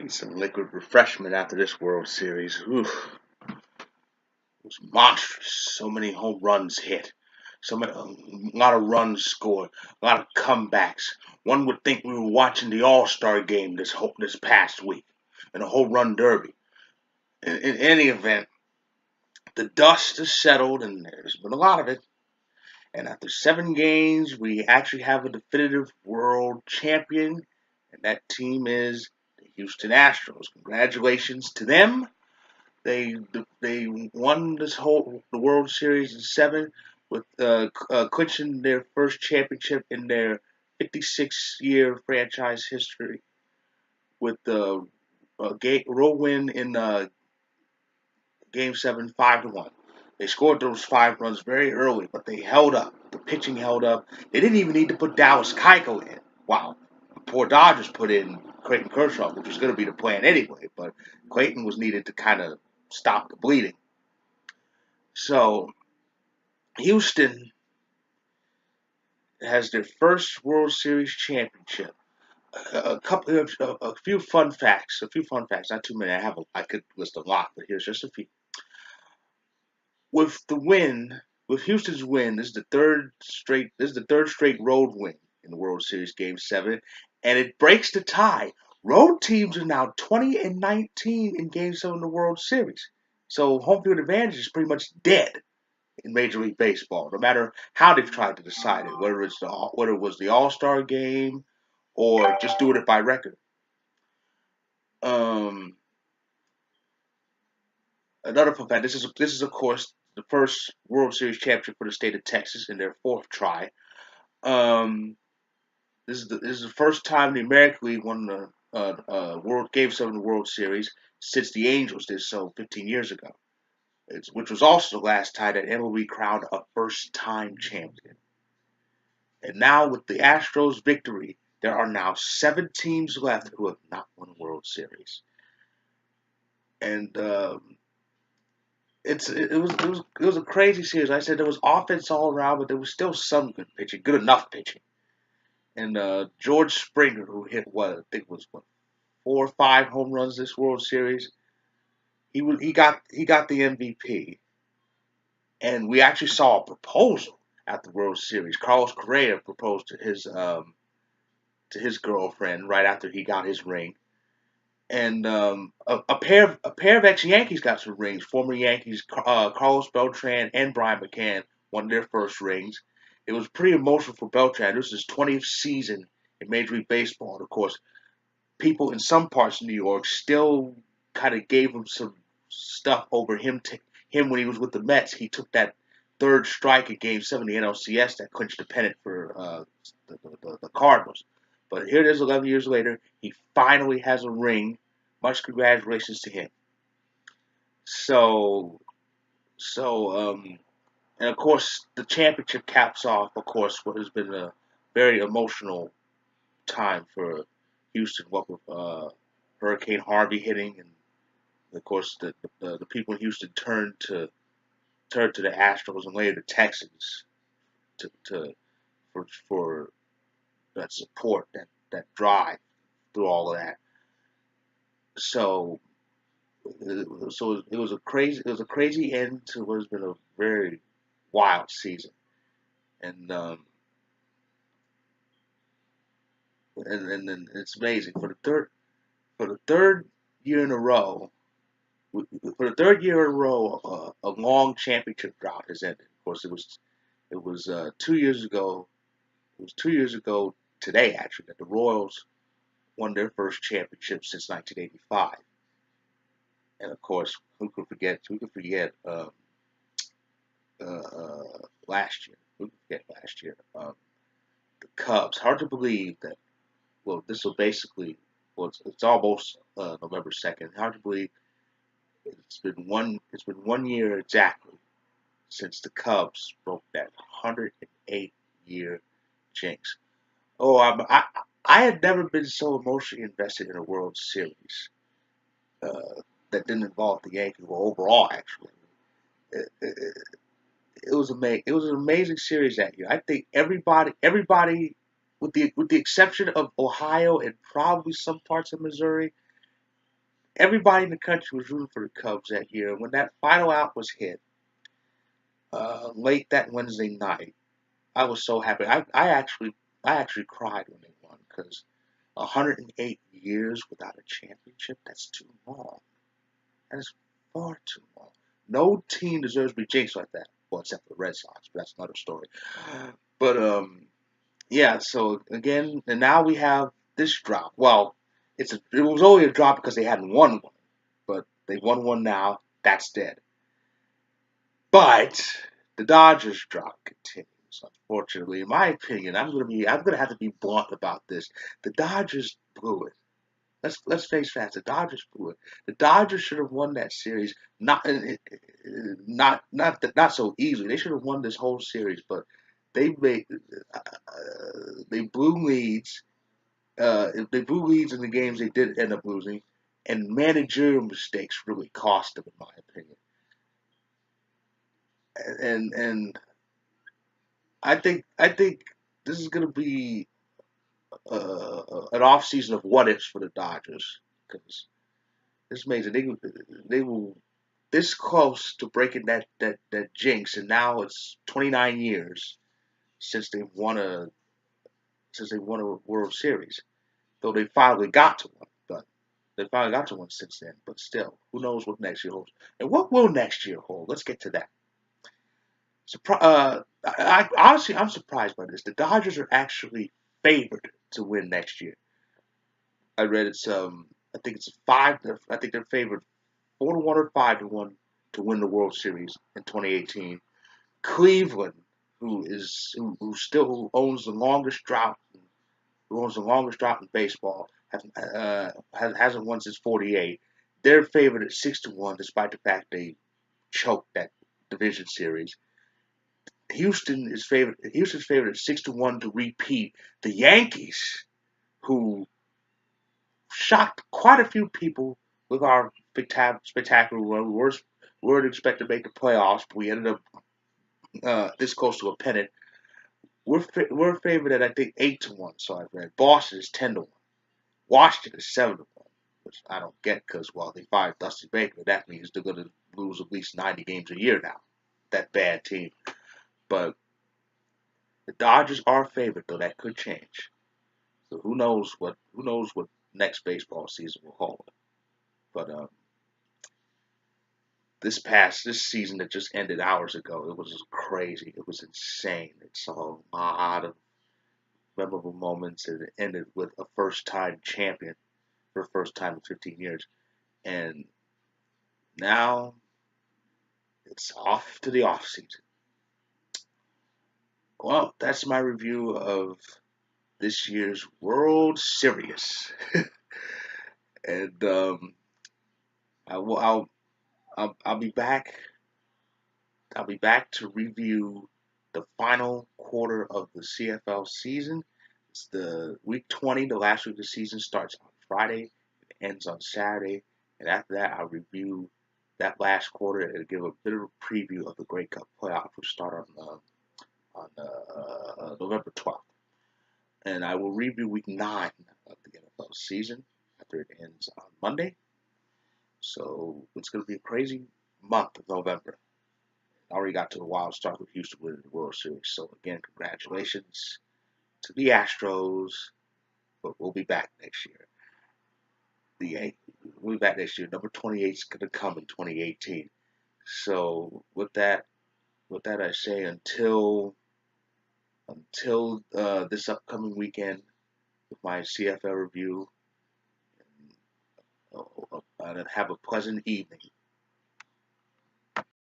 Some liquid refreshment after this World Series. Oof, it was monstrous. So many home runs hit. A lot of runs scored. A lot of comebacks. One would think we were watching the All-Star game this past week, and a home run derby. In any event, the dust has settled, and there's been a lot of it. And after 7 games, we actually have a definitive world champion, and that team is the Houston Astros. Congratulations to them. They won the World Series in seven with clinching their first championship in their 56-year franchise history with the road win in Game 7, 5-1. They scored those 5 runs very early, but they held up. The pitching held up. They didn't even need to put Dallas Keuchel in. Wow. Poor Dodgers put in Clayton Kershaw, which was going to be the plan anyway, but Clayton was needed to kind of stop the bleeding. So Houston has their first World Series championship. A few fun facts. A few fun facts. Not too many. I could list a lot, but here's just a few. With the win, with Houston's win, this is the third straight. This is the third straight road win in the World Series Game 7, and it breaks the tie. Road teams are now 20-19 in Game 7 of the World Series. So home field advantage is pretty much dead in Major League Baseball, no matter how they've tried to decide it, whether it was the All Star game or just doing it by record. Um, Another fun fact: this is of course the first World Series championship for the state of Texas in their fourth try. Um, this is the first time the American League won the World Game 7 of the World Series since the Angels did so 15 years ago. Which was also the last time that MLB crowned a first-time champion. And now with the Astros' victory, there are now 7 teams left who have not won a World Series. And it was a crazy series. I said there was offense all around, but there was still some good pitching, good enough pitching. And George Springer, who hit what I think was 4 or 5 home runs this World Series, he got the MVP. And we actually saw a proposal at the World Series. Carlos Correa proposed to his girlfriend right after he got his ring. And a pair of ex Yankees got some rings. Former Yankees Carlos Beltran and Brian McCann won their first rings. It was pretty emotional for Beltran. This is his 20th season in Major League Baseball. And of course, people in some parts of New York still kind of gave him some stuff over him when he was with the Mets. He took that third strike in Game 7 of the NLCS that clinched the pennant for the Cardinals. But here it is 11 years later. He finally has a ring. Much congratulations to him. So, so, and of course, the championship caps off, of course, what has been a very emotional time for Houston. What with Hurricane Harvey hitting, and of course, the people in Houston turned to the Astros and later the Texans to for that support, that drive through all of that. So it was a crazy end to what has been a very wild season, and and it's amazing for the third year in a row. For the third year in a row, a long championship drought has ended. Of course, it was 2 years ago. It was 2 years ago today, actually, that the Royals won their first championship since 1985. And of course, who could forget? Who could forget last year? Who could forget last year? The Cubs. Hard to believe that. Well, this will basically. Well, it's almost November 2nd. Hard to believe it's been one. It's been 1 year exactly since the Cubs broke that 108-year jinx. Oh, I had never been so emotionally invested in a World Series uh, that didn't involve the Yankees. Well, overall, actually, it, it was amazing. It was an amazing series that year. I think everybody, with the exception of Ohio and probably some parts of Missouri, Everybody in the country was rooting for the Cubs that year. When that final out was hit late that Wednesday night, I was so happy. I actually cried when they won because 108 years without a championship, that's too long. That is far too long. No team deserves to be jinxed like that. Well, except for the Red Sox, but that's another story. But yeah. So again, and now we have this drop. Well, it was only a drop because they hadn't won one, but they won one now. That's dead. But the Dodgers drop continues. Unfortunately, in my opinion, I'm gonna have to be blunt about this. The Dodgers blew it. Let's face facts. The Dodgers blew it. The Dodgers should have won that series. Not so easily. They should have won this whole series, but they made they blew leads. They blew leads in the games they did end up losing, and managerial mistakes really cost them, in my opinion. And I think this is gonna be an off season of what ifs for the Dodgers because it's amazing. They will this close to breaking that jinx, and now it's 29 years since they won a World Series. Though they finally got to one, but they finally got to one since then. But still, who knows what next year holds? And what will next year hold? Let's get to that. Honestly, I'm surprised by this. The Dodgers are actually favored to win next year. I read it's I think it's five. I think they're favored 4-1 or 5-1 to win the World Series in 2018. Cleveland, who owns the longest drought, in baseball, hasn't won since '48. They're favored at 6-1, despite the fact they choked that division series. Houston's favored at 6-1 to repeat. The Yankees, who shocked quite a few people with our spectacular run. We weren't expected to make the playoffs, but we ended up this close to a pennant. We're favored at I think 8-1. So I've read. Boston is 10-1. Washington is 7-1, which I don't get because well they fired Dusty Baker. That means they're going to lose at least 90 games a year now. That bad team. But the Dodgers are favored, though that could change. So who knows what next baseball season will hold. But this season that just ended hours ago, it was just crazy. It was insane. It saw a lot of memorable moments, and it ended with a first-time champion for the first time in 15 years. And now it's off to the off season. Well, that's my review of this year's World Series, and I will. I'll be back. I'll be back to review the final quarter of the CFL season. It's the week 20. The last week of the season starts on Friday, it ends on Saturday, and after that, I'll review that last quarter and give a bit of a preview of the Grey Cup playoff, which start on November 12th. And I will review week 9 of the NFL season after it ends on Monday. So it's going to be a crazy month of November. I already got to the wild start with Houston winning the World Series. So again, congratulations to the Astros. But we'll be back next year. We'll be back next year. Number 28 is going to come in 2018. So with that I say until this upcoming weekend with my CFL review, and have a pleasant evening.